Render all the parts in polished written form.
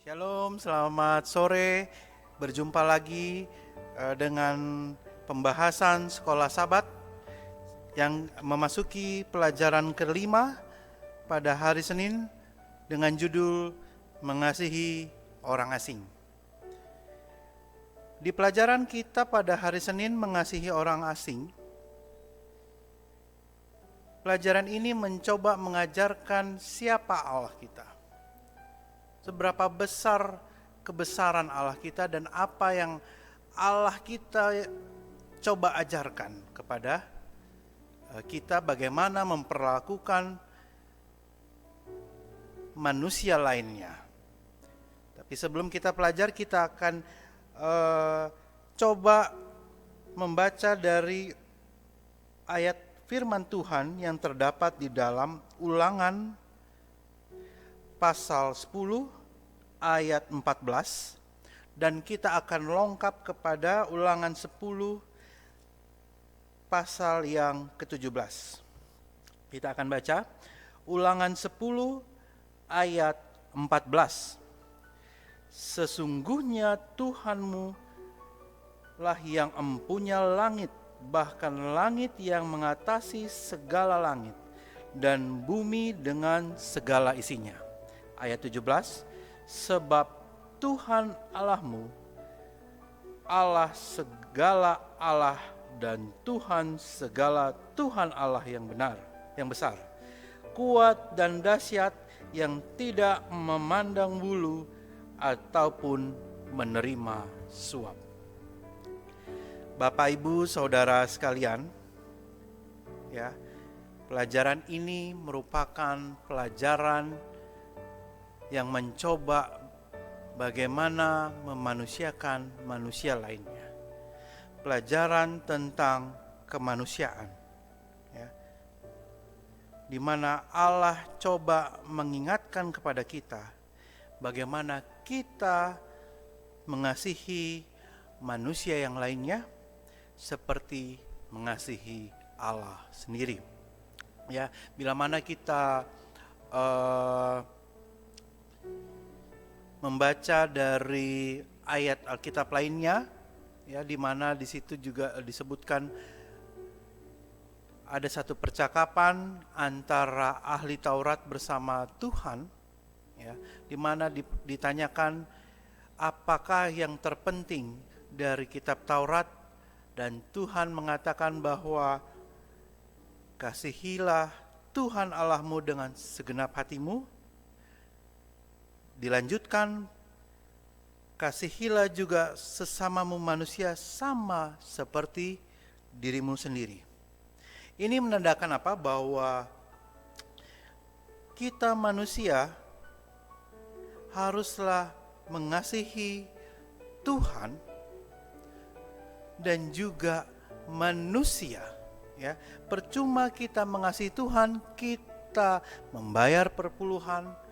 Shalom, selamat sore. Berjumpa lagi dengan pembahasan sekolah Sabat yang memasuki pelajaran kelima pada hari Senin dengan judul Mengasihi Orang Asing. Di pelajaran kita pada hari Senin Mengasihi Orang Asing, pelajaran ini mencoba mengajarkan siapa Allah kita. Seberapa besar kebesaran Allah kita dan apa yang Allah kita coba ajarkan kepada kita bagaimana memperlakukan manusia lainnya. Tapi sebelum kita pelajari, kita akan coba membaca dari ayat firman Tuhan yang terdapat di dalam Ulangan pasal 10 ayat 14, dan kita akan lengkap kepada Ulangan 10 pasal yang ke-17. Kita akan baca Ulangan 10 ayat 14. Sesungguhnya Tuhanmu lah yang empunya langit, bahkan langit yang mengatasi segala langit, dan bumi dengan segala isinya. Ayat 17, sebab Tuhan Allahmu, Allah segala Allah dan Tuhan segala Tuhan Allah yang benar, yang besar, kuat dan dahsyat, yang tidak memandang bulu ataupun menerima suap. Bapak, Ibu, Saudara sekalian, ya, pelajaran ini merupakan pelajaran yang mencoba bagaimana memanusiakan manusia lainnya. Pelajaran tentang kemanusiaan, ya, di mana Allah coba mengingatkan kepada kita bagaimana kita mengasihi manusia yang lainnya seperti mengasihi Allah sendiri. Ya, bila mana kita membaca dari ayat Alkitab lainnya, ya, di mana di situ juga disebutkan ada satu percakapan antara ahli Taurat bersama Tuhan, ya, di mana ditanyakan apakah yang terpenting dari kitab Taurat, dan Tuhan mengatakan bahwa kasihilah Tuhan Allahmu dengan segenap hatimu. Dilanjutkan, kasihilah juga sesamamu manusia sama seperti dirimu sendiri. Ini menandakan apa? Bahwa kita manusia haruslah mengasihi Tuhan dan juga manusia. Ya, percuma kita mengasihi Tuhan, kita membayar perpuluhan,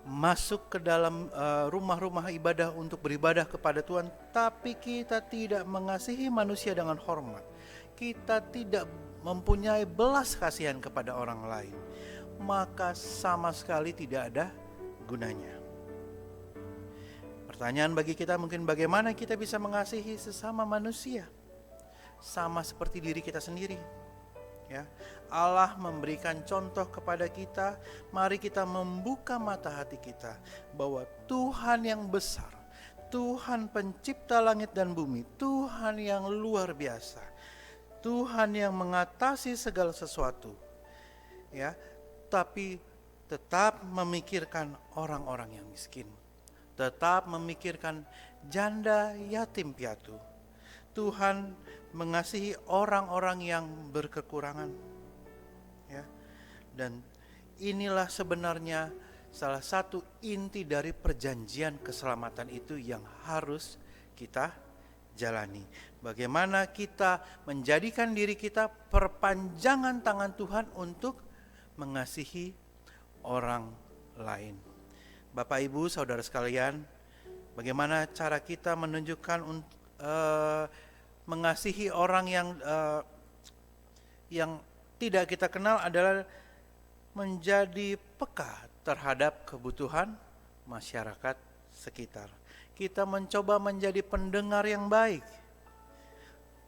masuk ke dalam rumah-rumah ibadah untuk beribadah kepada Tuhan, tapi kita tidak mengasihi manusia dengan hormat, kita tidak mempunyai belas kasihan kepada orang lain, maka sama sekali tidak ada gunanya. Pertanyaan bagi kita mungkin, bagaimana kita bisa mengasihi sesama manusia sama seperti diri kita sendiri? Ya, Allah memberikan contoh kepada kita. Mari kita membuka mata hati kita bahwa Tuhan yang besar, Tuhan pencipta langit dan bumi, Tuhan yang luar biasa, Tuhan yang mengatasi segala sesuatu, ya, tapi tetap memikirkan orang-orang yang miskin, tetap memikirkan janda, yatim piatu. Tuhan mengasihi orang-orang yang berkekurangan, ya. Dan inilah sebenarnya salah satu inti dari perjanjian keselamatan itu yang harus kita jalani. Bagaimana kita menjadikan diri kita perpanjangan tangan Tuhan untuk mengasihi orang lain. Bapak, Ibu, Saudara sekalian, bagaimana cara kita menunjukkan mengasihi orang yang tidak kita kenal adalah menjadi peka terhadap kebutuhan masyarakat sekitar. Kita mencoba menjadi pendengar yang baik.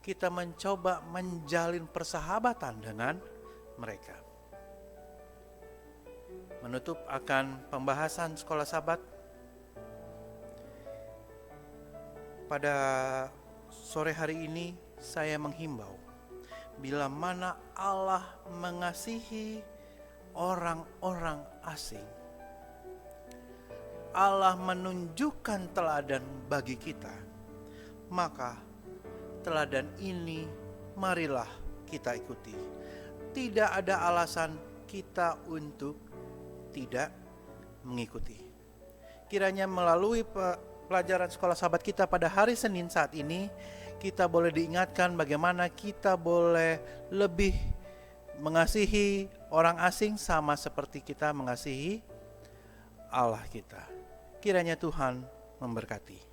Kita mencoba menjalin persahabatan dengan mereka. Menutup akan pembahasan sekolah Sabat, pada sore hari ini saya menghimbau, bila mana Allah mengasihi orang-orang asing, Allah menunjukkan teladan bagi kita, maka teladan ini marilah kita ikuti. Tidak ada alasan kita untuk tidak mengikuti. Kiranya melalui pelajaran sekolah Sabat kita pada hari Senin saat ini, kita boleh diingatkan bagaimana kita boleh lebih mengasihi orang asing sama seperti kita mengasihi Allah kita. Kiranya Tuhan memberkati.